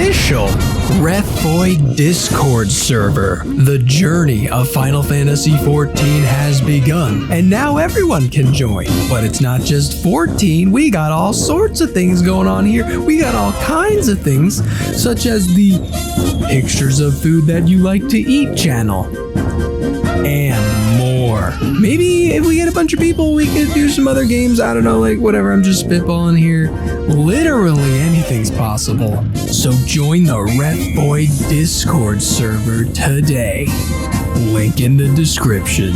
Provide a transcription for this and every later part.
official REFFOID Discord server. The journey of Final Fantasy XIV has begun, and now everyone can join. But it's not just 14, we got all sorts of things going on here. We got all kinds of things, such as the pictures of food that you like to eat channel, and more. Maybe if we get a bunch of people, we could do some other games. I don't know, like whatever, I'm just spitballing here. Literally anything's possible. So join the REFFOID Discord server today. Link in the description.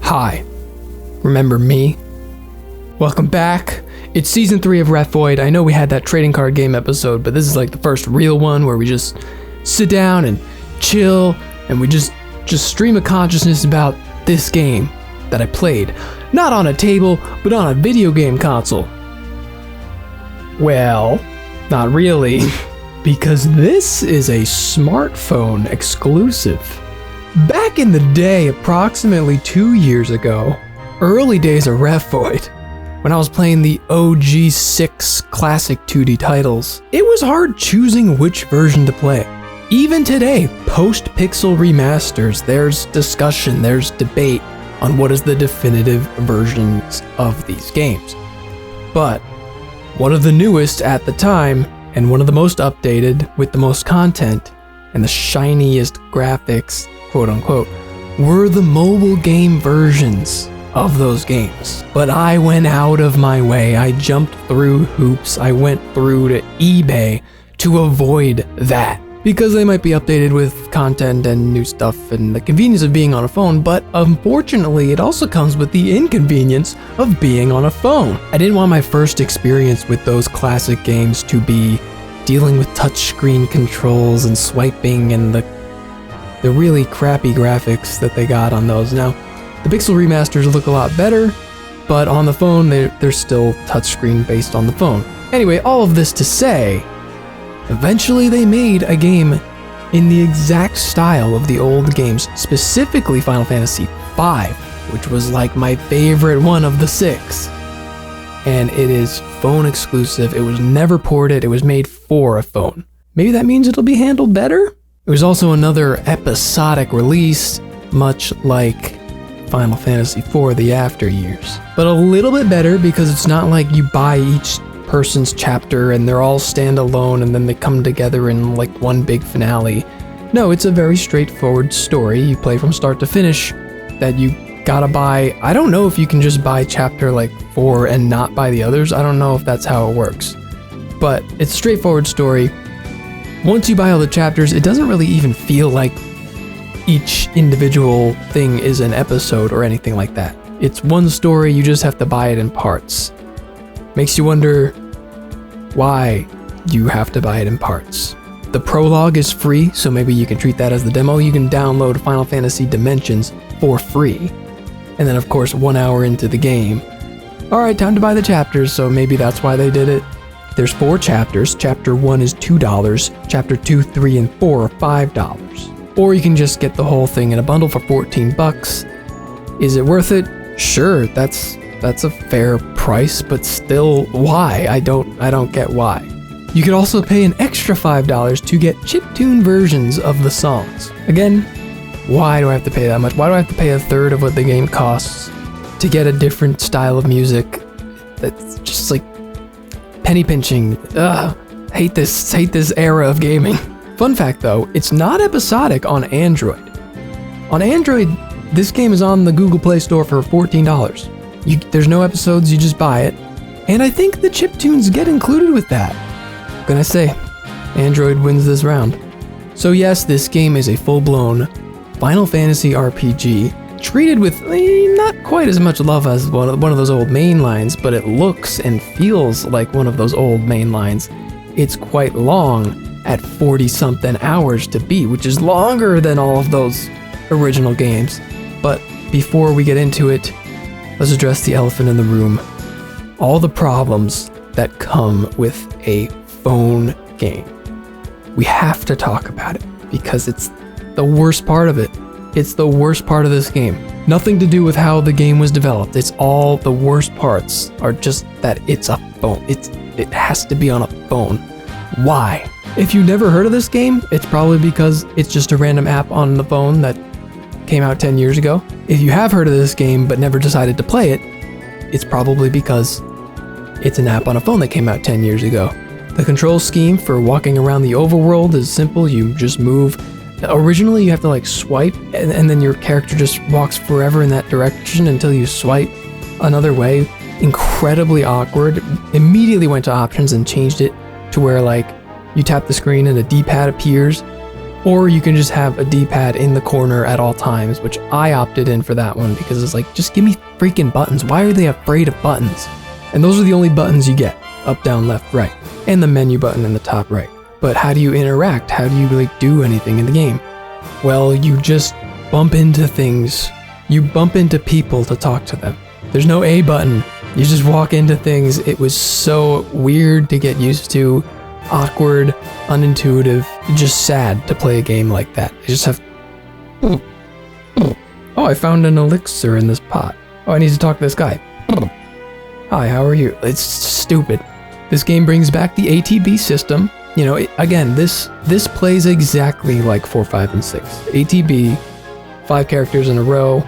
Hi, remember me? Welcome back. It's season 3 of REFFOID. I know we had that trading card game episode, but this is like the first real one where we just sit down and chill and we just stream of consciousness about this game that I played. Not on a table, but on a video game console. Well, not really, because this is a smartphone exclusive. Back in the day, approximately 2 years ago, early days of REFFOID, when I was playing the OG 6 classic 2D titles, it was hard choosing which version to play. Even today, post-pixel remasters, there's discussion, there's debate on what is the definitive versions of these games. But one of the newest at the time, and one of the most updated with the most content and the shiniest graphics, quote unquote, were the mobile game versions of those games. But I went out of my way. I jumped through hoops. I went through to eBay to avoid that, because they might be updated with content and new stuff and the convenience of being on a phone, but unfortunately it also comes with the inconvenience of being on a phone. I didn't want my first experience with those classic games to be dealing with touchscreen controls and swiping and the really crappy graphics that they got on those. Now, the pixel remasters look a lot better, but on the phone, they're still touchscreen based on the phone. Anyway, all of this to say, eventually they made a game in the exact style of the old games, specifically Final Fantasy V, which was like my favorite one of the 6. And it is phone exclusive. It was never ported. It was made for a phone. Maybe that means it'll be handled better? It was also another episodic release, much like Final Fantasy IV The After Years. But a little bit better because it's not like you buy each person's chapter and they're all standalone and then they come together in like one big finale. No, it's a very straightforward story. You play from start to finish that you gotta buy. I don't know if you can just buy chapter like 4 and not buy the others. I don't know if that's how it works. But it's a straightforward story. Once you buy all the chapters, it doesn't really even feel like each individual thing is an episode or anything like that. It's one story, you just have to buy it in parts. Makes you wonder why you have to buy it in parts. The prologue is free, so maybe you can treat that as the demo. You can download Final Fantasy Dimensions for free. And then of course, 1 hour into the game, alright, time to buy the chapters, so maybe that's why they did it. There's 4 chapters. Chapter 1 is $2. Chapter 2, 3, and 4 are $5. Or you can just get the whole thing in a bundle for $14. Is it worth it? Sure, that's a fair price, but still, why? I don't get why. You could also pay an extra $5 to get chiptune versions of the songs. Again, why do I have to pay that much? Why do I have to pay a third of what the game costs to get a different style of music? That's just like penny pinching. Ugh, hate this era of gaming. Fun fact though, it's not episodic on Android. On Android, this game is on the Google Play Store for $14. There's no episodes, you just buy it. And I think the chiptunes get included with that. What can I say? Android wins this round. So yes, this game is a full-blown Final Fantasy RPG, treated with not quite as much love as one of those old mainlines, but it looks and feels like one of those old mainlines. It's quite long at 40-something hours to beat, which is longer than all of those original games. But before we get into it, let's address the elephant in the room. all the problems that come with a phone game. We have to talk about it because it's the worst part of it. It's the worst part of this game. Nothing to do with how the game was developed. It's all the worst parts are just that it's a phone. It has to be on a phone. Why? If you've never heard of this game, it's probably because it's just a random app on the phone that came out 10 years ago. If you have heard of this game but never decided to play it, it's probably because it's an app on a phone that came out 10 years ago. The control scheme for walking around the overworld is simple. You just move. Originally, you have to like swipe, and then your character just walks forever in that direction until you swipe another way. Incredibly awkward. Immediately went to options and changed it to where like you tap the screen and a D-pad appears, or you can just have a D-pad in the corner at all times, which I opted in for that one because it's like, just give me freaking buttons. Why are they afraid of buttons? And those are the only buttons you get: up, down, left, right, and the menu button in the top right. But how do you interact? How do you like do anything in the game? Well, you just bump into things. You bump into people to talk to them. There's no A button. You just walk into things. It was so weird to get used to, awkward, unintuitive, just sad to play a game like that. You just have... Oh, I found an elixir in this pot. Oh, I need to talk to this guy. Hi, how are you? It's stupid. This game brings back the ATB system. You know, again, this plays exactly like 4, 5, and 6. ATB, 5 characters in a row,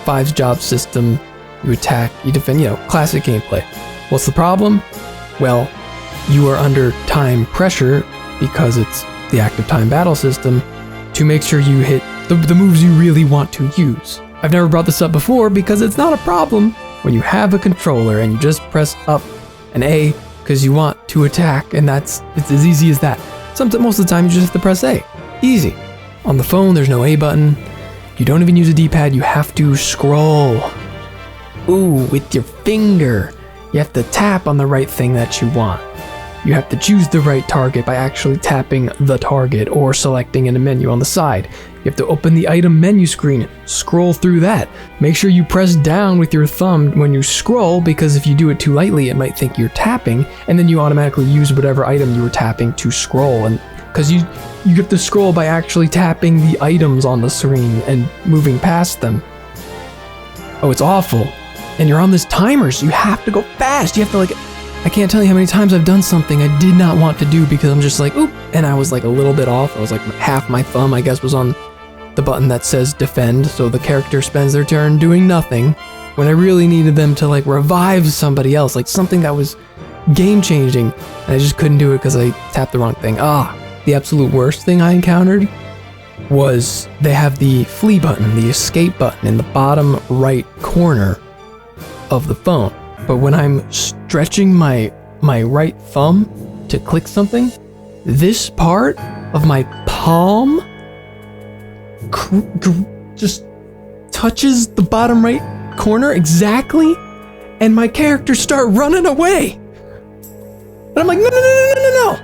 5's job system, you attack, you defend, you know, classic gameplay. What's the problem? Well, you are under time pressure because it's the active time battle system to make sure you hit the moves you really want to use. I've never brought this up before because it's not a problem when you have a controller and you just press up and A because you want to attack, and it's as easy as that. Most of the time you just have to press A. Easy. On the phone, there's no A button. You don't even use a D-pad, you have to scroll. Ooh, with your finger. You have to tap on the right thing that you want. You have to choose the right target by actually tapping the target or selecting in a menu on the side. You have to open the item menu screen, scroll through that. Make sure you press down with your thumb when you scroll, because if you do it too lightly, it might think you're tapping, and then you automatically use whatever item you were tapping to scroll. And because you have to scroll by actually tapping the items on the screen and moving past them. Oh, it's awful. And you're on this timer, so you have to go fast. You have to like... I can't tell you how many times I've done something I did not want to do because I'm just like, oop, and I was like a little bit off. I was like half my thumb, I guess, was on the button that says defend, so the character spends their turn doing nothing when I really needed them to like revive somebody else, like something that was game changing, and I just couldn't do it because I tapped the wrong thing. The absolute worst thing I encountered was they have the flee button, the escape button in the bottom right corner of the phone. But when I'm stretching my right thumb to click something, this part of my palm just touches the bottom right corner exactly, and my characters start running away. And I'm like, no.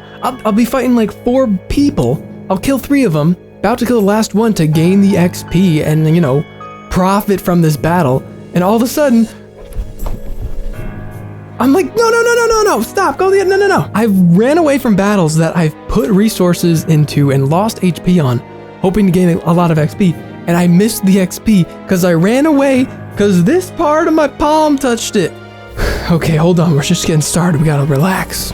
I'll be fighting like 4 people. I'll kill 3 of them, about to kill the last one to gain the XP and, you know, profit from this battle. And all of a sudden... I'm like, no, stop, go the no. I've ran away from battles that I've put resources into and lost HP on, hoping to gain a lot of XP, and I missed the XP because I ran away because this part of my palm touched it. Okay, hold on, we're just getting started, we gotta relax.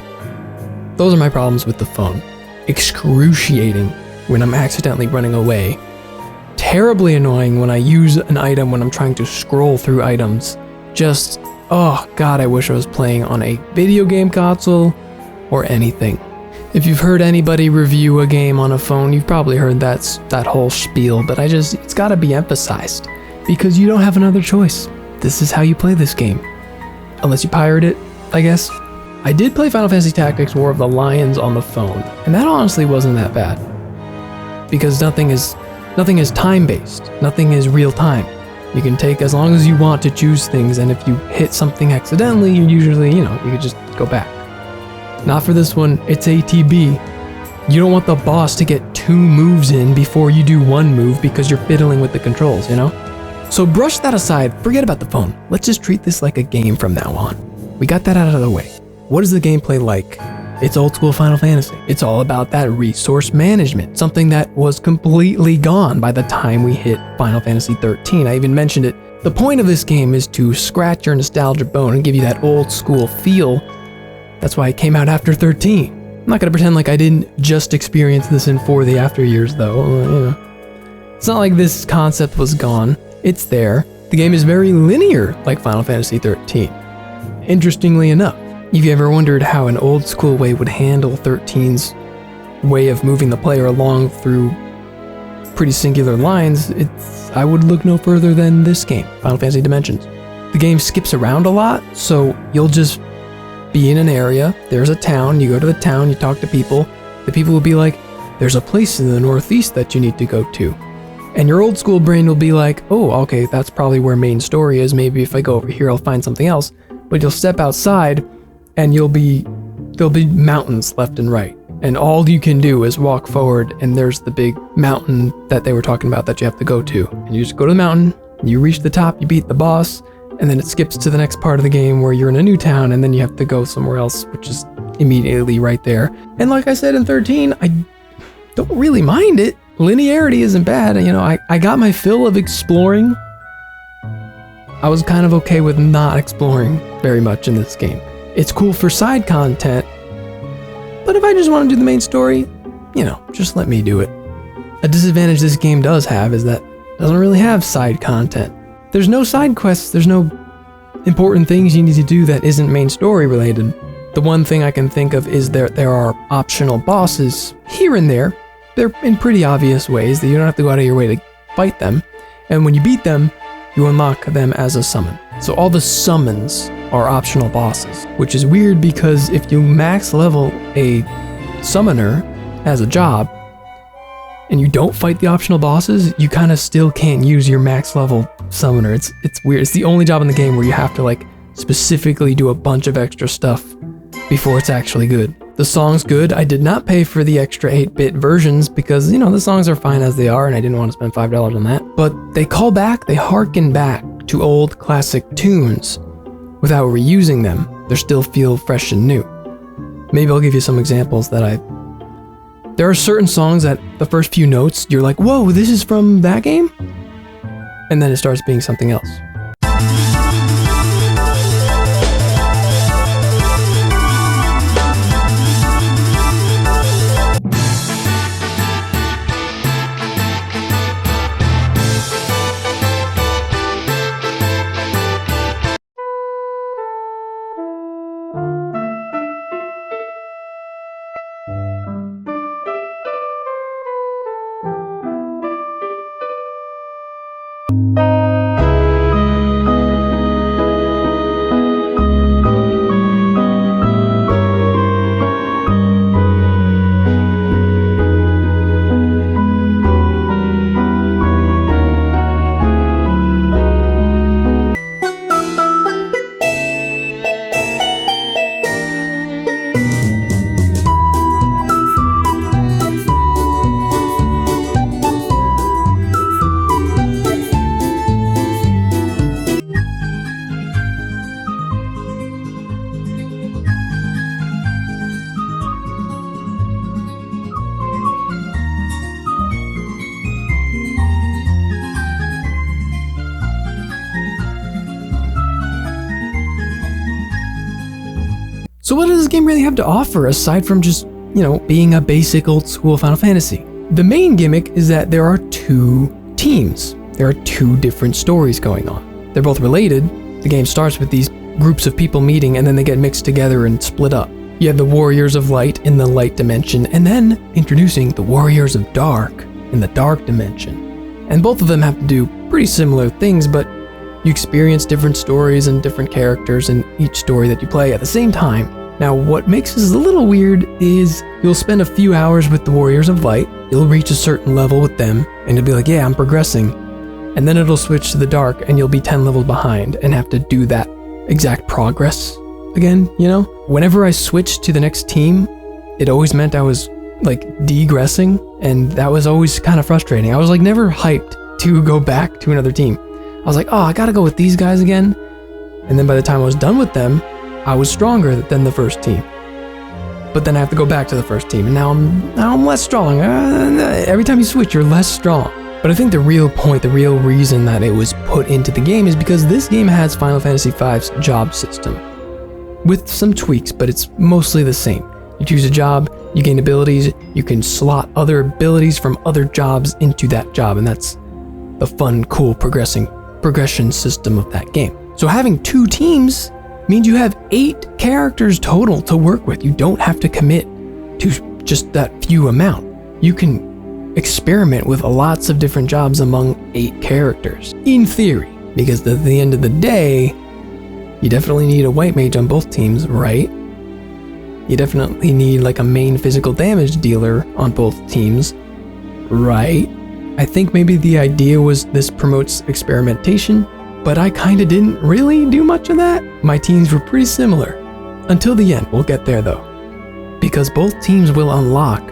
Those are my problems with the phone. Excruciating when I'm accidentally running away. Terribly annoying when I use an item when I'm trying to scroll through items. Just... oh god, I wish I was playing on a video game console or anything. If you've heard anybody review a game on a phone, you've probably heard that whole spiel, but it's gotta be emphasized because you don't have another choice. This is how you play this game. Unless you pirate it, I guess. I did play Final Fantasy Tactics War of the Lions on the phone, and that honestly wasn't that bad. Because nothing is time-based. Nothing is real time. You can take as long as you want to choose things, and if you hit something accidentally, you usually, you could just go back. Not for this one, it's ATB. You don't want the boss to get 2 moves in before you do 1 move because you're fiddling with the controls, you know? So brush that aside, forget about the phone. Let's just treat this like a game from now on. we got that out of the way. What is the gameplay like? It's old school Final Fantasy. It's all about that resource management, something that was completely gone by the time we hit Final Fantasy 13. I even mentioned it. The point of this game is to scratch your nostalgia bone and give you that old school feel. That's why it came out after 13. I'm not gonna pretend like I didn't just experience this in For the After Years though. It's not like this concept was gone. It's there. The game is very linear like Final Fantasy 13. Interestingly enough, if you ever wondered how an old school way would handle 13's way of moving the player along through pretty singular lines, I would look no further than this game, Final Fantasy Dimensions. The game skips around a lot, so you'll just be in an area, there's a town, you go to the town, you talk to people, the people will be like, there's a place in the northeast that you need to go to. And your old school brain will be like, oh, okay, that's probably where main story is, maybe if I go over here I'll find something else. But you'll step outside and there'll be mountains left and right. And all you can do is walk forward and there's the big mountain that they were talking about that you have to go to. And you just go to the mountain, you reach the top, you beat the boss, and then it skips to the next part of the game where you're in a new town and then you have to go somewhere else, which is immediately right there. And like I said in 13, I don't really mind it. Linearity isn't bad. I got my fill of exploring. I was kind of okay with not exploring very much in this game. It's cool for side content, but if I just want to do the main story, just let me do it. A disadvantage this game does have is that it doesn't really have side content. There's no side quests, there's no important things you need to do that isn't main story related. The one thing I can think of is there are optional bosses here and there. They're in pretty obvious ways that you don't have to go out of your way to fight them. And when you beat them, you unlock them as a summon. So all the summons are optional bosses, which is weird because if you max level a summoner as a job and you don't fight the optional bosses, you kind of still can't use your max level summoner. It's weird. It's the only job in the game where you have to specifically do a bunch of extra stuff before it's actually good. The song's good. I did not pay for the extra 8-bit versions because, the songs are fine as they are and I didn't want to spend $5 on that. But they harken back to old classic tunes without reusing them. They still feel fresh and new. Maybe I'll give you some examples there are certain songs that the first few notes, you're like, whoa, this is from that game? And then it starts being something else. So what does this game really have to offer aside from just, being a basic old school Final Fantasy? The main gimmick is that there are two teams. There are two different stories going on. They're both related. The game starts with these groups of people meeting and then they get mixed together and split up. You have the Warriors of Light in the light dimension and then introducing the Warriors of Dark in the dark dimension. And both of them have to do pretty similar things, but you experience different stories and different characters in each story that you play at the same time. Now, what makes this a little weird is you'll spend a few hours with the Warriors of Light, you'll reach a certain level with them, and you'll be like, yeah, I'm progressing. And then it'll switch to the dark, and you'll be 10 levels behind and have to do that exact progress again, Whenever I switched to the next team, it always meant I was, degressing, and that was always kind of frustrating. I was, never hyped to go back to another team. I was like, oh, I gotta go with these guys again. And then by the time I was done with them, I was stronger than the first team. But then I have to go back to the first team, and now I'm less strong. Every time you switch, you're less strong. But I think the real point, the real reason that it was put into the game is because this game has Final Fantasy V's job system. With some tweaks, but it's mostly the same. You choose a job, you gain abilities, you can slot other abilities from other jobs into that job, and that's the fun, cool progression system of that game. So having 2 teams means you have 8 characters total to work with. You don't have to commit to just that few amount. You can experiment with lots of different jobs among 8 characters, in theory, because at the end of the day, you definitely need a white mage on both teams, right? You definitely need like a main physical damage dealer on both teams, right? I think maybe the idea was this promotes experimentation, but I kinda didn't really do much of that. My teams were pretty similar. Until the end, we'll get there though. Because both teams will unlock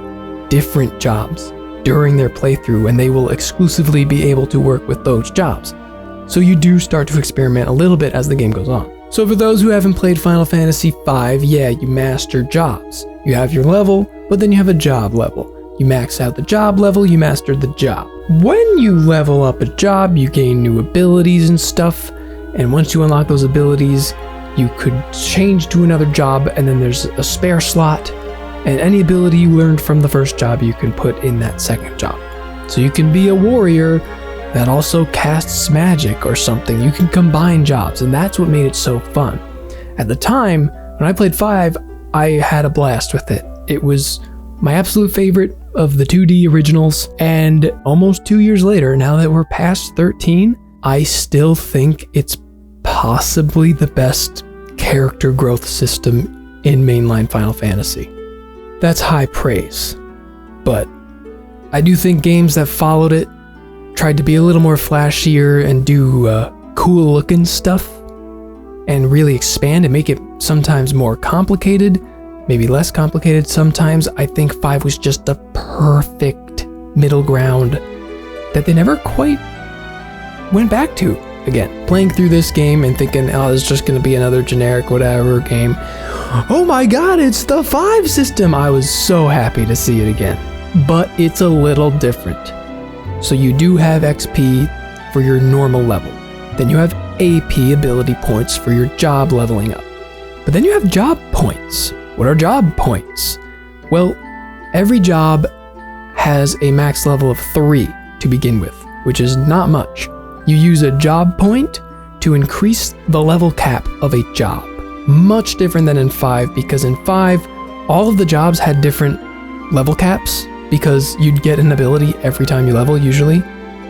different jobs during their playthrough, and they will exclusively be able to work with those jobs. So you do start to experiment a little bit as the game goes on. So for those who haven't played Final Fantasy V, yeah, you master jobs. You have your level, but then you have a job level. You max out the job level, you master the job. When you level up a job, you gain new abilities and stuff, and once you unlock those abilities, you could change to another job, and then there's a spare slot, and any ability you learned from the first job you can put in that second job. So you can be a warrior that also casts magic or something. You can combine jobs, and that's what made it so fun. At the time, when I played 5, I had a blast with it. It was my absolute favorite of the 2D originals, and almost 2 years later, now that we're past 13, I still think it's possibly the best character growth system in mainline Final Fantasy. That's high praise, but I do think games that followed it tried to be a little more flashier and do cool looking stuff and really expand and make it sometimes more complicated, maybe less complicated sometimes. I think 5 was just the perfect middle ground that they never quite went back to again. Playing through this game and thinking, oh, it's just going to be another generic whatever game. Oh my god, it's the 5 system! I was so happy to see it again. But it's a little different. So you do have XP for your normal level. Then you have AP ability points for your job leveling up. But then you have job points. What are job points? Well, every job has a max level of 3 to begin with, which is not much. You use a job point to increase the level cap of a job. Much different than in 5, because in 5, all of the jobs had different level caps, because you'd get an ability every time you level usually,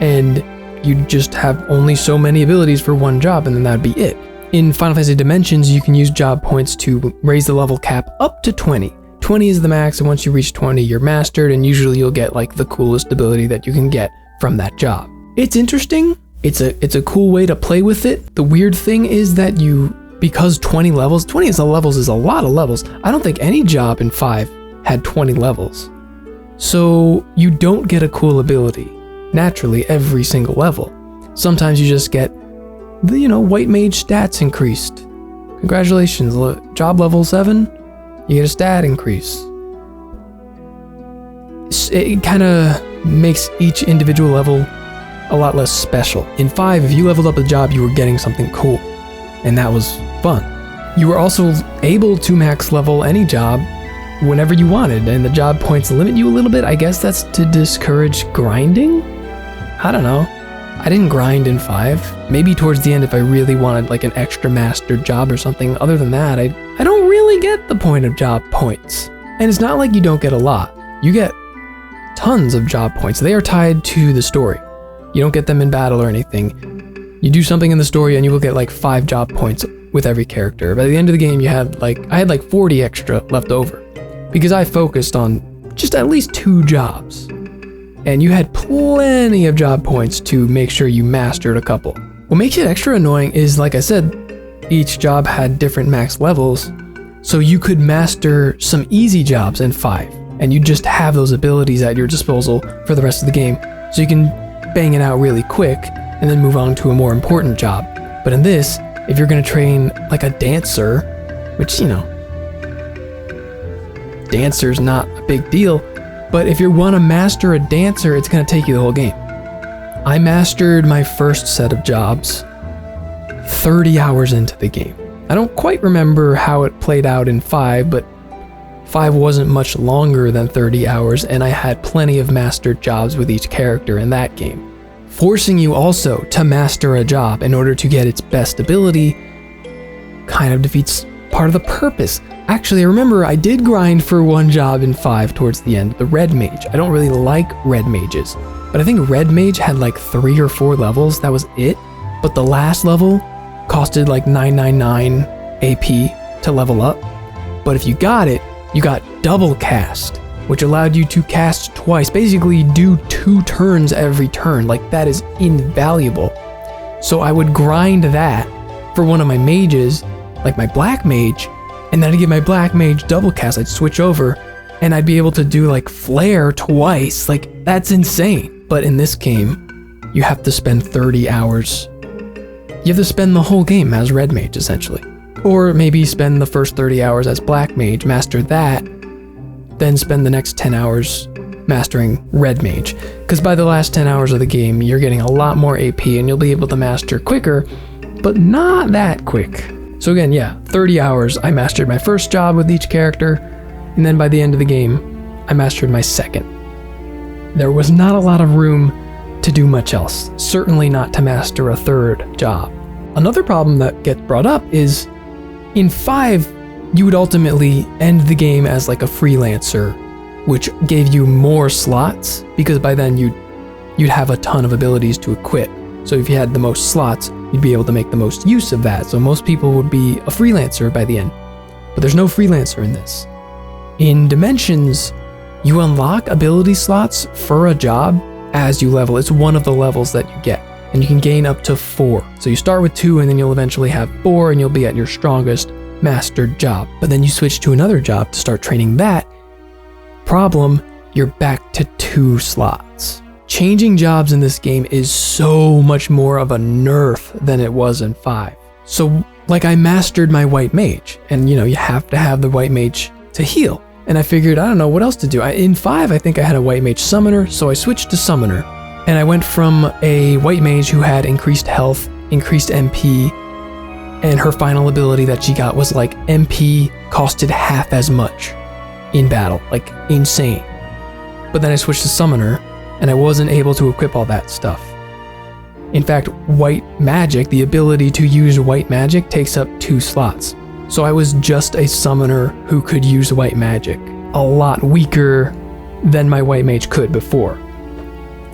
and you'd just have only so many abilities for one job, and then that'd be it. In Final Fantasy Dimensions, you can use job points to raise the level cap up to 20. 20 is the max, and once you reach 20, you're mastered, and usually you'll get like the coolest ability that you can get from that job. It's interesting. It's a cool way to play with it. The weird thing is that because 20 levels is a lot of levels. I don't think any job in 5 had 20 levels. So you don't get a cool ability naturally every single level. Sometimes you just get the, white mage stats increased. Congratulations, job level 7, you get a stat increase. It kind of makes each individual level a lot less special. In 5, if you leveled up a job, you were getting something cool, and that was fun. You were also able to max level any job whenever you wanted, and the job points limit you a little bit. I guess that's to discourage grinding? I don't know. I didn't grind in 5. Maybe towards the end if I really wanted like an extra mastered job or something. Other than that, I don't really get the point of job points. And it's not like you don't get a lot. You get tons of job points. They are tied to the story. You don't get them in battle or anything. You do something in the story and you will get like 5 job points with every character. By the end of the game, I had like 40 extra left over because I focused on just at least 2 jobs. And you had plenty of job points to make sure you mastered a couple. What makes it extra annoying is, like I said, each job had different max levels, so you could master some easy jobs in 5, and you just have those abilities at your disposal for the rest of the game, so you can bang it out really quick and then move on to a more important job. But in this, if you're going to train like a dancer, which, dancer's not a big deal, but if you want to master a dancer, it's going to take you the whole game. I mastered my first set of jobs 30 hours into the game. I don't quite remember how it played out in 5, but 5 wasn't much longer than 30 hours, and I had plenty of mastered jobs with each character in that game. Forcing you also to master a job in order to get its best ability kind of defeats part of the purpose. Actually, I remember I did grind for one job in 5 towards the end, the Red Mage. I don't really like Red Mages, but I think Red Mage had like 3 or 4 levels, that was it. But the last level costed like 999 AP to level up. But if you got it, you got double cast, which allowed you to cast twice, basically do 2 turns every turn. Like, that is invaluable. So I would grind that for one of my mages, like my Black Mage, and then I'd give my Black Mage double cast. I'd switch over and I'd be able to do like Flare twice. Like, that's insane. But in this game, you have to spend 30 hours. You have to spend the whole game as Red Mage, essentially. Or maybe spend the first 30 hours as Black Mage, master that, then spend the next 10 hours mastering Red Mage. Because by the last 10 hours of the game, you're getting a lot more AP and you'll be able to master quicker, but not that quick. So again, yeah, 30 hours, I mastered my first job with each character, and then by the end of the game, I mastered my second. There was not a lot of room to do much else, certainly not to master a third job. Another problem that gets brought up is, in 5, you would ultimately end the game as like a freelancer, which gave you more slots, because by then you'd have a ton of abilities to equip. So if you had the most slots, you'd be able to make the most use of that. So most people would be a freelancer by the end. But there's no freelancer in this. In Dimensions, you unlock ability slots for a job as you level. It's one of the levels that you get, and you can gain up to 4. So you start with 2, and then you'll eventually have 4, and you'll be at your strongest mastered job. But then you switch to another job to start training that. Problem, you're back to 2 slots. Changing jobs in this game is so much more of a nerf than it was in 5. So, like, I mastered my White Mage, and you have to have the White Mage to heal. And I figured, I don't know what else to do. In 5, I think I had a White Mage Summoner, so I switched to Summoner. And I went from a White Mage who had increased health, increased MP, and her final ability that she got was like MP costed half as much in battle, like insane. But then I switched to Summoner, and I wasn't able to equip all that stuff. In fact, White Magic, the ability to use White Magic, takes up 2 slots. So I was just a Summoner who could use White Magic, a lot weaker than my White Mage could before.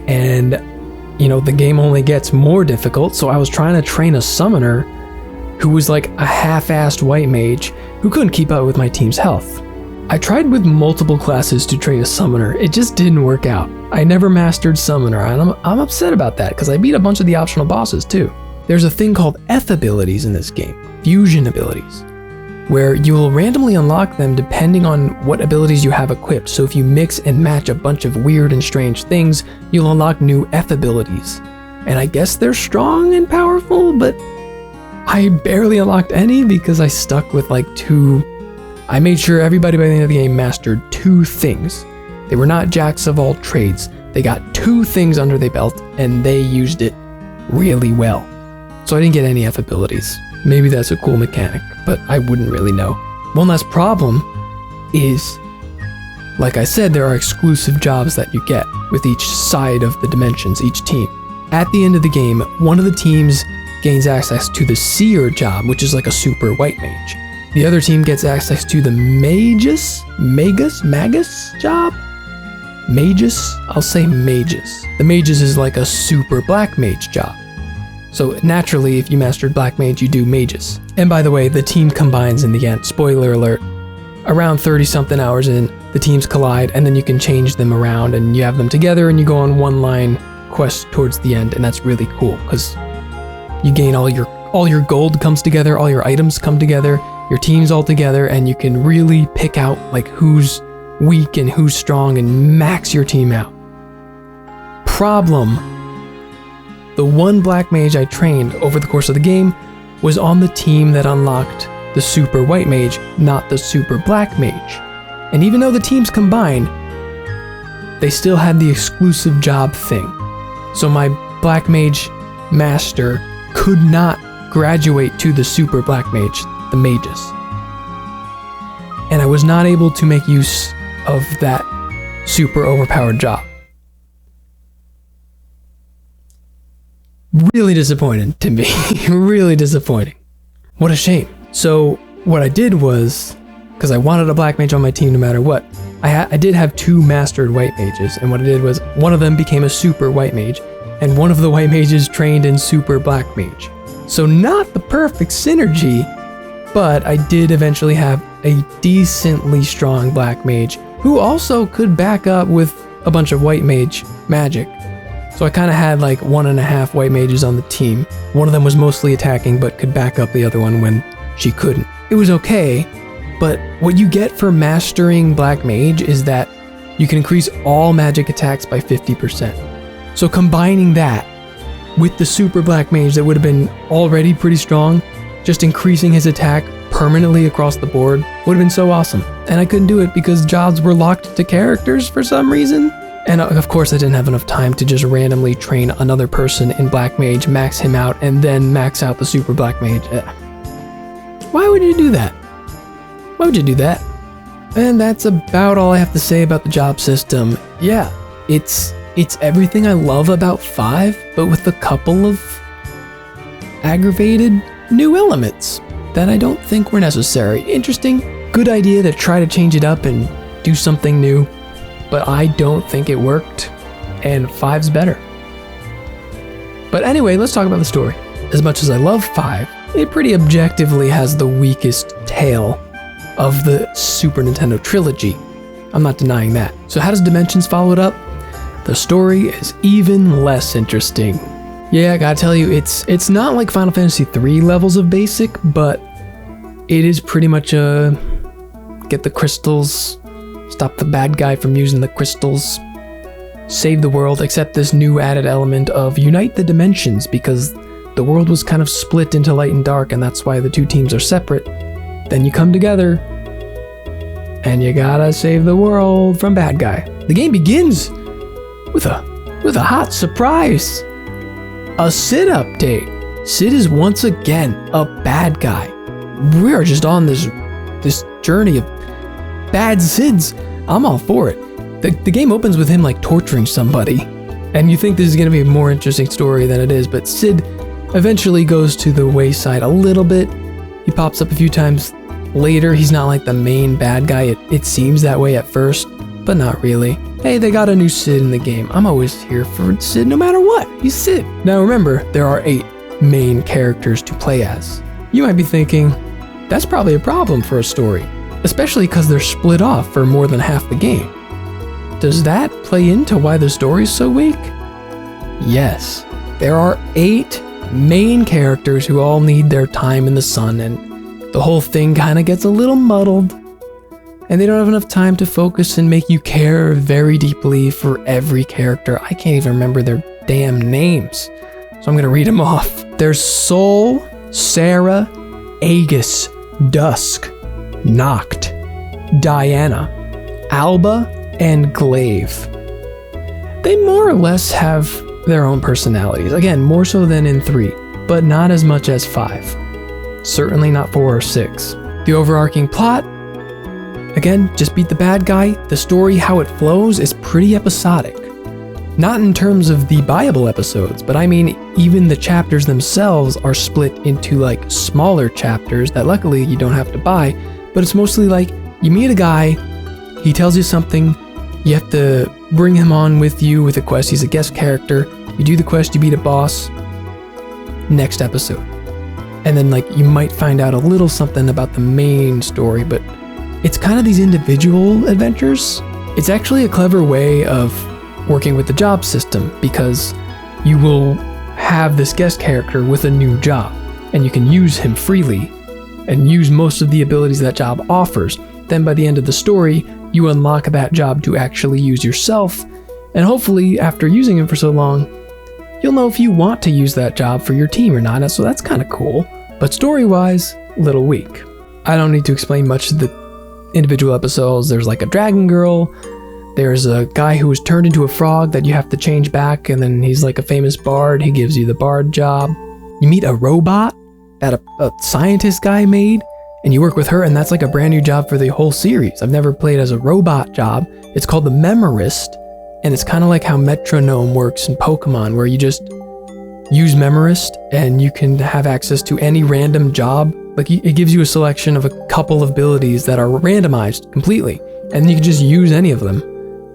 And, the game only gets more difficult, so I was trying to train a Summoner who was like a half-assed White Mage who couldn't keep up with my team's health. I tried with multiple classes to train a Summoner, it just didn't work out. I never mastered Summoner, and I'm upset about that, because I beat a bunch of the optional bosses too. There's a thing called F abilities in this game, fusion abilities, where you will randomly unlock them depending on what abilities you have equipped. So if you mix and match a bunch of weird and strange things, you'll unlock new F abilities. And I guess they're strong and powerful, but I barely unlocked any because I stuck with like 2. I made sure everybody by the end of the game mastered 2 things. They were not jacks of all trades. They got 2 things under their belt and they used it really well. So I didn't get any F abilities. Maybe that's a cool mechanic, but I wouldn't really know. One last problem is, like I said, there are exclusive jobs that you get with each side of the dimensions, each team. At the end of the game, one of the teams gains access to the Seer job, which is like a super White Mage. The other team gets access to the Magus job? Magus? I'll say Magus. The Magus is like a super Black Mage job. So naturally, if you mastered Black Mage, you do Magus. And by the way, the team combines in the end. Spoiler alert. Around 30-something hours in, the teams collide, and then you can change them around, and you have them together, and you go on one-line quest towards the end, and that's really cool, because you gain all your gold comes together, all your items come together, your team's all together, and you can really pick out like who's weak and who's strong and max your team out. Problem. The one Black Mage I trained over the course of the game was on the team that unlocked the super white mage, not the super black mage. And even though the teams combined, they still had the exclusive job thing. So my black mage master could not graduate to the super black mage, the mages. And I was not able to make use of that super overpowered job. Really disappointing to me. Really disappointing. What a shame. So what I did was, because I wanted a black mage on my team no matter what, I did have 2 mastered white mages, and what I did was one of them became a super white mage, and one of the white mages trained in super black mage. So not the perfect synergy, but I did eventually have a decently strong black mage who also could back up with a bunch of white mage magic. So I kind of had like 1.5 white mages on the team. One of them was mostly attacking but could back up the other one when she couldn't. It was okay, but what you get for mastering black mage is that you can increase all magic attacks by 50%. So combining that with the super black mage that would have been already pretty strong, just increasing his attack permanently across the board would have been so awesome. And I couldn't do it because jobs were locked to characters for some reason. And of course I didn't have enough time to just randomly train another person in black mage, max him out, and then max out the super black mage. Why would you do that? Why would you do that? And that's about all I have to say about the job system. Yeah, it's everything I love about 5, but with a couple of aggravated new elements that I don't think were necessary. Interesting, good idea to try to change it up and do something new, but I don't think it worked, and 5's better. But anyway, let's talk about the story. As much as I love 5, it pretty objectively has the weakest tale of the Super Nintendo trilogy. I'm not denying that. So how does Dimensions follow it up? The story is even less interesting. Yeah, I gotta tell you, it's not like Final Fantasy III levels of basic, but it is pretty much a get the crystals, stop the bad guy from using the crystals, save the world, except this new added element of unite the dimensions, because the world was kind of split into light and dark, and that's why the 2 teams are separate. Then you come together, and you gotta save the world from bad guy. The game begins with a hot surprise. A Sid update. Sid is once again a bad guy. We are just on this journey of bad Sids. I'm all for it. The game opens with him like torturing somebody, and you think this is gonna be a more interesting story than it is, but Sid eventually goes to the wayside a little bit. He pops up a few times later. He's not like the main bad guy. It seems that way at first, but not really. Hey, they got a new Sid in the game. I'm always here for Sid no matter what. He's Sid. Now remember, there are 8 main characters to play as. You might be thinking, that's probably a problem for a story, especially because they're split off for more than half the game. Does that play into why the story's so weak? Yes. There are 8 main characters who all need their time in the sun, and the whole thing kind of gets a little muddled. And they don't have enough time to focus and make you care very deeply for every character. I can't even remember their damn names, so I'm gonna read them off. There's Sol, Sarah, Aegis, Dusk, Noct, Diana, Alba, and Glaive. They more or less have their own personalities. Again, more so than in 3, but not as much as 5. Certainly not 4 or 6. The overarching plot, again, just beat the bad guy. The story, how it flows, is pretty episodic. Not in terms of the buyable episodes, but I mean even the chapters themselves are split into like smaller chapters that luckily you don't have to buy, but it's mostly like you meet a guy, he tells you something, you have to bring him on with you with a quest. He's a guest character. You do the quest, you beat a boss. Next episode. And then like you might find out a little something about the main story, but it's kind of these individual adventures. It's actually a clever way of working with the job system, because you will have this guest character with a new job, and you can use him freely and use most of the abilities that job offers. Then by the end of the story, you unlock that job to actually use yourself, and hopefully after using him for so long, you'll know if you want to use that job for your team or not, so that's kind of cool. But story-wise, little weak. I don't need to explain much of the individual episodes. There's like a dragon girl. There's a guy who was turned into a frog that you have to change back, and then he's like a famous bard. He gives you the bard job. You meet a robot that a scientist guy made, and you work with her, and that's like a brand new job for the whole series. I've never played as a robot job. It's called the Memorist, and it's kind of like how Metronome works in Pokemon, where you just use Memorist and you can have access to any random job. Like it gives you a selection of a couple of abilities that are randomized completely, and you can just use any of them.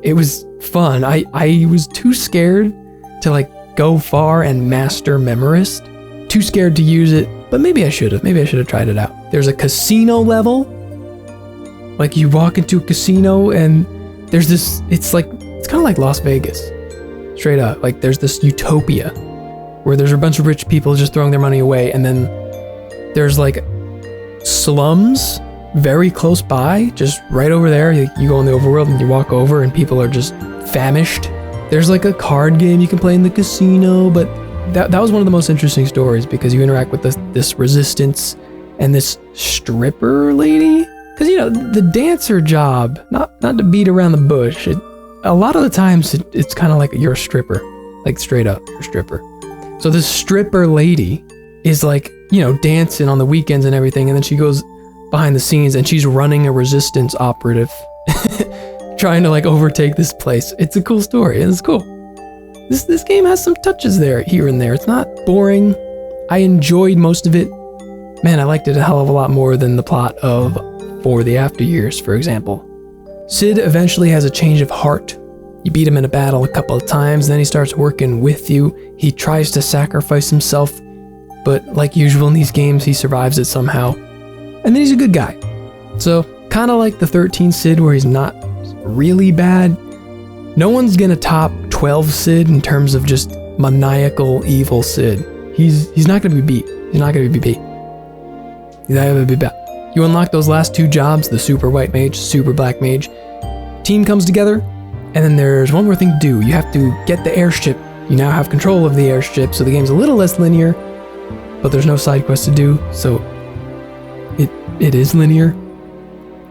It was fun. I was too scared to like go far and master Memorist. Too scared to use it, but maybe I should have. Maybe I should have tried it out. There's a casino level. Like you walk into a casino and there's this, it's kind of like Las Vegas. Straight up. Like there's this utopia where there's a bunch of rich people just throwing their money away, and then there's like slums very close by, just right over there. You go in the overworld and you walk over and people are just famished. There's like a card game you can play in the casino, but that was one of the most interesting stories because you interact with this resistance and this stripper lady. Because, you know, the dancer job, not to beat around the bush, a lot of the times it's kind of like you're a stripper, like straight up, you're a stripper. So this stripper lady is like, you know, dancing on the weekends and everything, and then she goes behind the scenes and she's running a resistance operative trying to like overtake this place. It's a cool story and it's cool. This game has some touches there here and there. It's not boring. I enjoyed most of it. Man, I liked it a hell of a lot more than the plot of For the After Years, for example. Sid eventually has a change of heart. You beat him in a battle a couple of times, then he starts working with you. He tries to sacrifice himself, but like usual in these games, he survives it somehow. And then he's a good guy. So, kind of like the 13 Sid where he's not really bad. No one's gonna top 12 Sid in terms of just maniacal evil Sid. He's not gonna be beat. He's not gonna be beat. He's not gonna be beat. You unlock those last two jobs, the Super White Mage, Super Black Mage. Team comes together, and then there's one more thing to do. You have to get the airship. You now have control of the airship, so the game's a little less linear, but there's no side quest to do, so it is linear.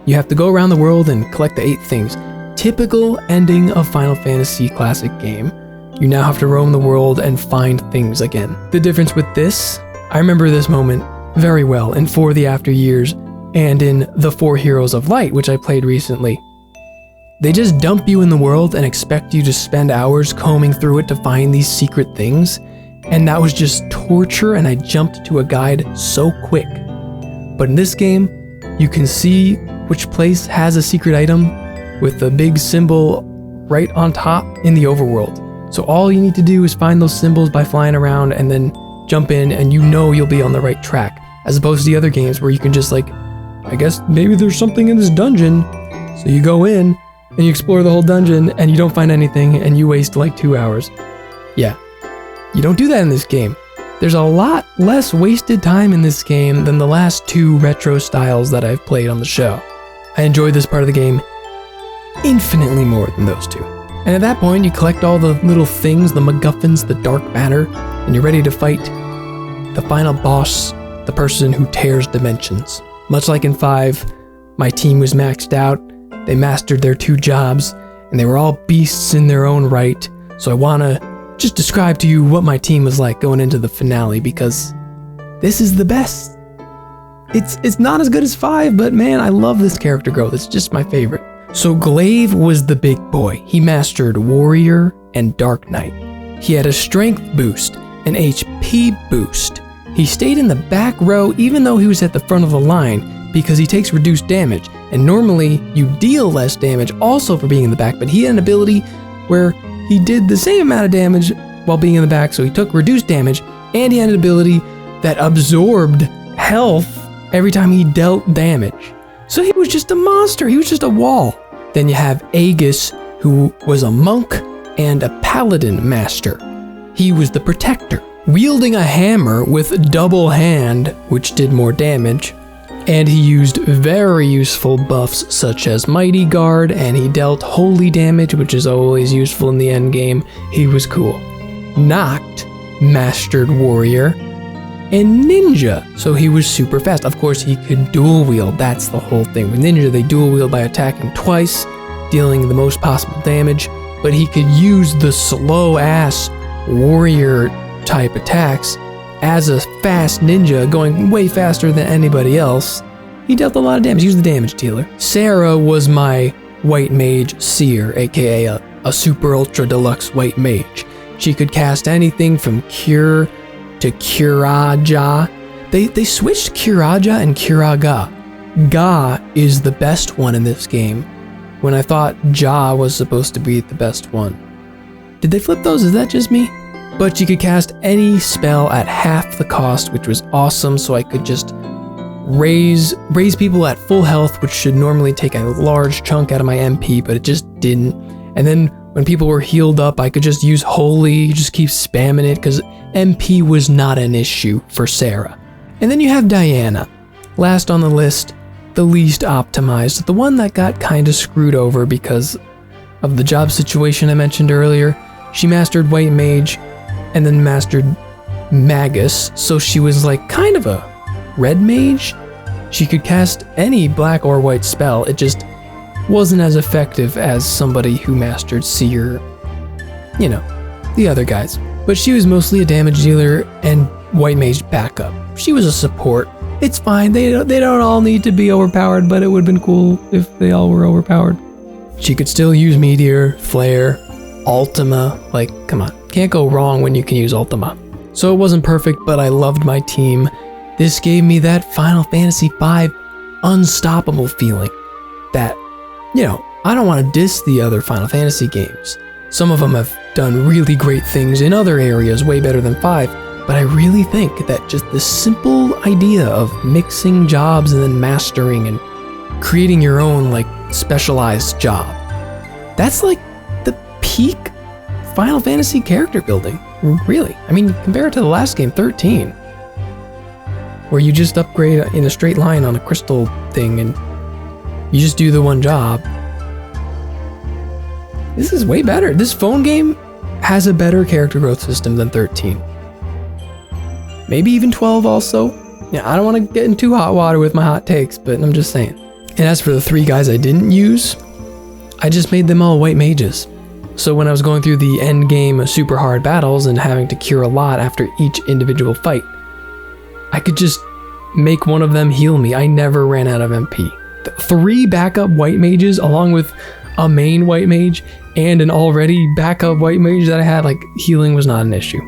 You have to go around the world and collect the 8 things. Typical ending of Final Fantasy classic game. You now have to roam the world and find things again. The difference with this, I remember this moment very well in For the After Years and in The 4 Heroes of Light, which I played recently. They just dump you in the world and expect you to spend hours combing through it to find these secret things, and that was just torture, and I jumped to a guide so quick. But in this game, you can see which place has a secret item with the big symbol right on top in the overworld. So all you need to do is find those symbols by flying around and then jump in, and you know you'll be on the right track, as opposed to the other games where you can just like, I guess maybe there's something in this dungeon. So you go in and you explore the whole dungeon and you don't find anything and you waste like 2 hours. Yeah, you don't do that in this game. There's a lot less wasted time in this game than the last 2 retro styles that I've played on the show. I enjoyed this part of the game infinitely more than those 2. And at that point, you collect all the little things, the MacGuffins, the dark matter, and you're ready to fight the final boss, the person who tears dimensions. Much like in 5, my team was maxed out, they mastered their 2 jobs, and they were all beasts in their own right, so I wanna just describe to you what my team was like going into the finale, because this is the best. It's not as good as 5, but man, I love this character growth. It's just my favorite. So Glaive was the big boy. He mastered Warrior and Dark Knight. He had a strength boost, an HP boost. He stayed in the back row even though he was at the front of the line because he takes reduced damage. And normally you deal less damage also for being in the back, but he had an ability where he did the same amount of damage while being in the back, so he took reduced damage, and he had an ability that absorbed health every time he dealt damage. So he was just a monster, he was just a wall. Then you have Aegis, who was a monk and a paladin master. He was the protector, wielding a hammer with double hand, which did more damage. And he used very useful buffs such as Mighty Guard, and he dealt holy damage, which is always useful in the end game. He was cool. Noct mastered Warrior, and ninja, so he was super fast. Of course, he could dual wield. That's the whole thing. With ninja, they dual wield by attacking twice, dealing the most possible damage, but he could use the slow-ass warrior type attacks as a fast ninja, going way faster than anybody else. He dealt a lot of damage. He was the damage dealer. Sarah was my white mage seer, aka a super ultra deluxe white mage. She could cast anything from Cure to Curaja. They switched Curaja and Curaga. Ga is the best one in this game, when I thought Ja was supposed to be the best one. Did they flip those? Is that just me? But you could cast any spell at half the cost, which was awesome, so I could just raise people at full health, which should normally take a large chunk out of my MP, but it just didn't. And then when people were healed up, I could just use Holy, just keep spamming it, because MP was not an issue for Sarah. And then you have Diana, last on the list, the least optimized, the one that got kind of screwed over because of the job situation I mentioned earlier. She mastered White Mage and then mastered Magus, so she was like kind of a red mage. She could cast any black or white spell, it just wasn't as effective as somebody who mastered Seer, you know, the other guys. But she was mostly a damage dealer and white mage backup. She was a support. It's fine, they don't all need to be overpowered, but it would have been cool if they all were overpowered. She could still use Meteor, Flare, Ultima, like, come on, can't go wrong when you can use Ultima. So it wasn't perfect, but I loved my team. This gave me that Final Fantasy V unstoppable feeling that, you know, I don't want to diss the other Final Fantasy games. Some of them have done really great things in other areas, way better than 5, but I really think that just the simple idea of mixing jobs and then mastering and creating your own, like, specialized job, that's like the peak Final Fantasy character building, really. I mean, compare it to the last game, 13, where you just upgrade in a straight line on a crystal thing and you just do the one job. This is way better. This phone game has a better character growth system than 13. Maybe even 12 also. Yeah, I don't want to get in too hot water with my hot takes, but I'm just saying. And as for the 3 guys I didn't use, I just made them all white mages. So when I was going through the end game super hard battles and having to cure a lot after each individual fight, I could just make one of them heal me. I never ran out of MP. 3 backup white mages along with a main white mage and an already backup white mage that I had, like, healing was not an issue.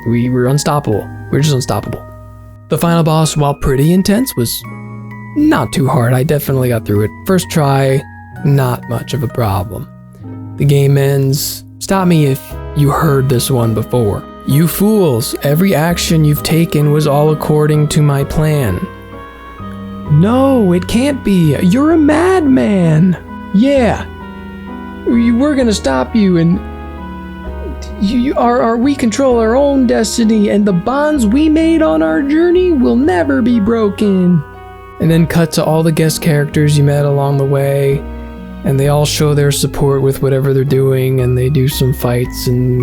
We were unstoppable. We were just unstoppable. The final boss, while pretty intense, was not too hard. I definitely got through it. First try, not much of a problem. The game ends. Stop me if you heard this one before. You fools, every action you've taken was all according to my plan. No, it can't be. You're a madman. Yeah. We're gonna stop you, and we control our own destiny, and the bonds we made on our journey will never be broken. And then cut to all the guest characters you met along the way, and they all show their support with whatever they're doing, and they do some fights, and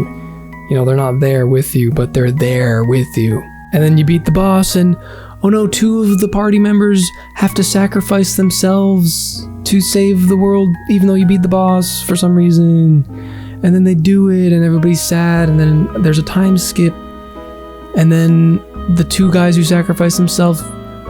you know, they're not there with you, but they're there with you. And then you beat the boss, and oh no, 2 of the party members have to sacrifice themselves to save the world, even though you beat the boss for some reason. And then they do it, and everybody's sad, and then there's a time skip. And then the 2 guys who sacrifice themselves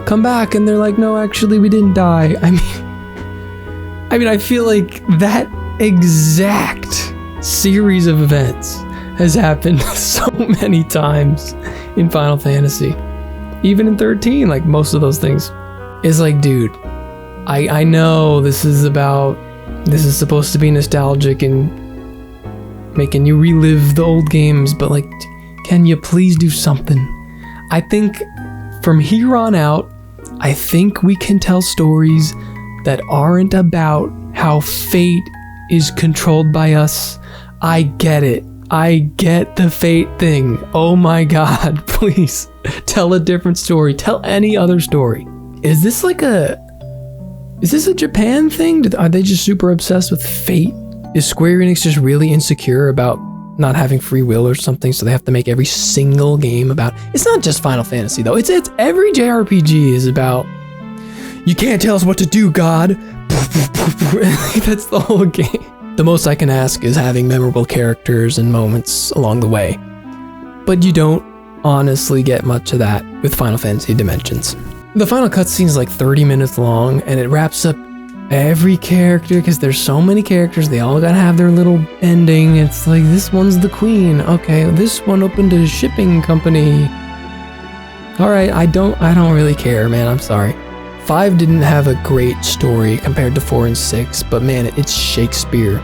come back, and they're like, no, actually, we didn't die. I mean, I feel like that exact series of events has happened so many times in Final Fantasy. Even in 13, like, most of those things. It's like, dude, I know this is supposed to be nostalgic and making you relive the old games, but, like, can you please do something? I think from here on out, I think we can tell stories that aren't about how fate is controlled by us. I get it. I get the fate thing. Oh my god, please tell a different story. Tell any other story. Is this a Japan thing? Are they just super obsessed with fate? Is Square Enix just really insecure about not having free will or something, so they have to make every single game about... It's not just Final Fantasy, though. It's every JRPG is about, you can't tell us what to do, God. That's the whole game. The most I can ask is having memorable characters and moments along the way. But you don't honestly get much of that with Final Fantasy Dimensions. The final cutscene is like 30 minutes long, and it wraps up every character, because there's so many characters, they all gotta have their little ending. It's like, this one's the queen, okay, this one opened a shipping company. Alright, I don't really care, man, I'm sorry. 5 didn't have a great story compared to 4 and 6, but man, it's Shakespeare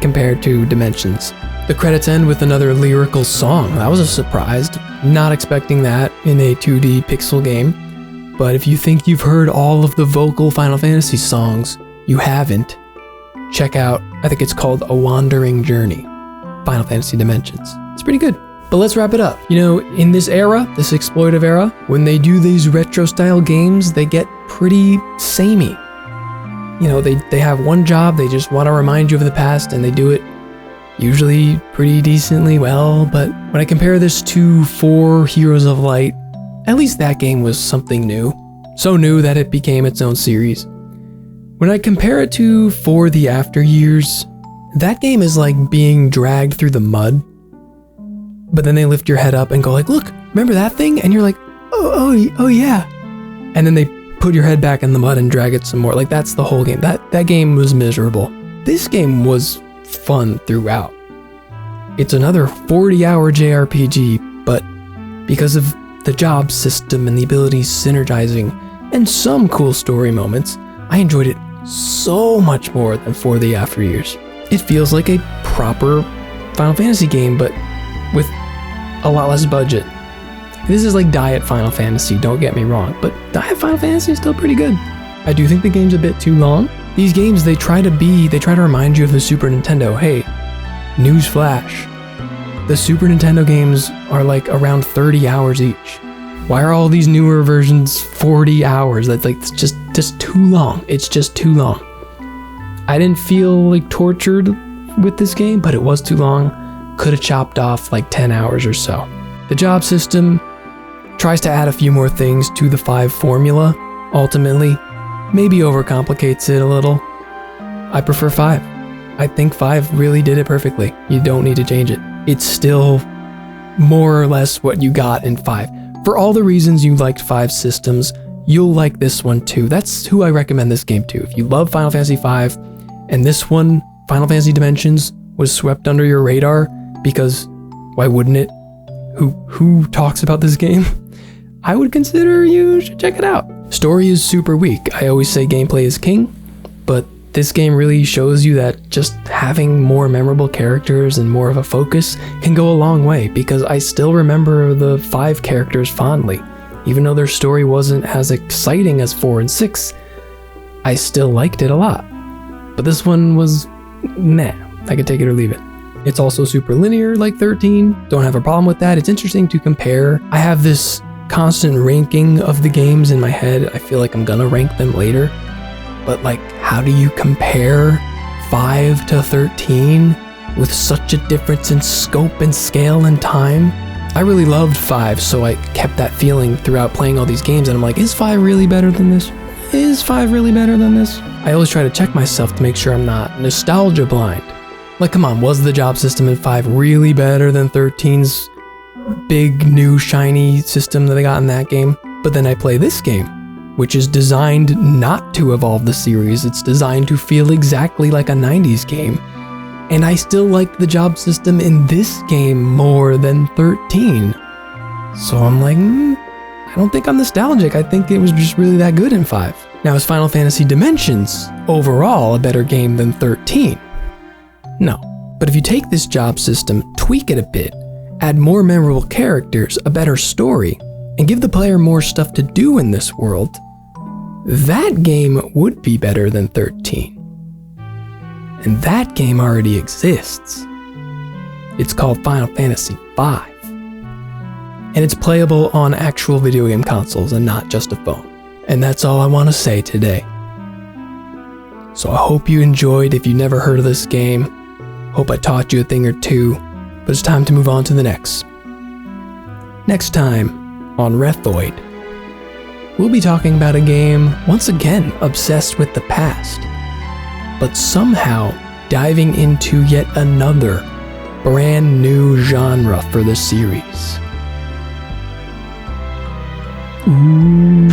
compared to Dimensions. The credits end with another lyrical song. That was a surprise, not expecting that in a 2D pixel game. But if you think you've heard all of the vocal Final Fantasy songs, you haven't. Check out, I think it's called A Wandering Journey, Final Fantasy Dimensions. It's pretty good. But let's wrap it up. You know, in this era, this exploitive era, when they do these retro style games, they get pretty samey. You know, they have one job, they just want to remind you of the past, and they do it usually pretty decently well. But when I compare this to 4 Heroes of Light, at least that game was something new. So new that it became its own series. When I compare it to For the After Years, that game is like being dragged through the mud. But then they lift your head up and go like, look, remember that thing? And you're like, oh yeah. And then they put your head back in the mud and drag it some more. Like, that's the whole game. That game was miserable. This game was fun throughout. It's another 40-hour JRPG, but because of the job system and the abilities synergizing and some cool story moments, I enjoyed it so much more than For the After Years. It feels like a proper Final Fantasy game, but with a lot less budget. This is like Diet Final Fantasy, don't get me wrong, but Diet Final Fantasy is still pretty good. I do think the game's a bit too long. These games, they try to remind you of the Super Nintendo. Hey, newsflash. The Super Nintendo games are like around 30 hours each. Why are all these newer versions 40 hours? That's like, it's just too long. It's just too long. I didn't feel like tortured with this game, but it was too long. Could have chopped off like 10 hours or so. The job system tries to add a few more things to the 5 formula. Ultimately, maybe overcomplicates it a little. I prefer 5. I think 5 really did it perfectly. You don't need to change it. It's still more or less what you got in 5. For all the reasons you liked 5 systems, you'll like this one too. That's who I recommend this game to. If you love Final Fantasy V, and this one, Final Fantasy Dimensions, was swept under your radar, because why wouldn't it? Who talks about this game? I would consider you should check it out. Story is super weak. I always say gameplay is king, but this game really shows you that just having more memorable characters and more of a focus can go a long way, because I still remember the 5 characters fondly. Even though their story wasn't as exciting as 4 and 6, I still liked it a lot. But this one was meh. I could take it or leave it. It's also super linear like 13. Don't have a problem with that. It's interesting to compare. I have this constant ranking of the games in my head. I feel like I'm gonna rank them later. But like, how do you compare 5 to 13 with such a difference in scope and scale and time? I really loved 5, so I kept that feeling throughout playing all these games, and I'm like, is 5 really better than this? Is 5 really better than this? I always try to check myself to make sure I'm not nostalgia blind. Like, come on, was the job system in 5 really better than 13's big, new, shiny system that I got in that game? But then I play this game, which is designed not to evolve the series. It's designed to feel exactly like a 90s game. And I still like the job system in this game more than 13. So I'm like, I don't think I'm nostalgic. I think it was just really that good in 5. Now, is Final Fantasy Dimensions overall a better game than 13? No. But if you take this job system, tweak it a bit, add more memorable characters, a better story, and give the player more stuff to do in this world, that game would be better than 13. And that game already exists. It's called Final Fantasy V. And it's playable on actual video game consoles and not just a phone. And that's all I want to say today. So I hope you enjoyed. If you never heard of this game, hope I taught you a thing or two. but it's time to move on to the next. Next time on REFFOID, we'll be talking about a game once again obsessed with the past, but somehow diving into yet another brand new genre for the series. Ooh.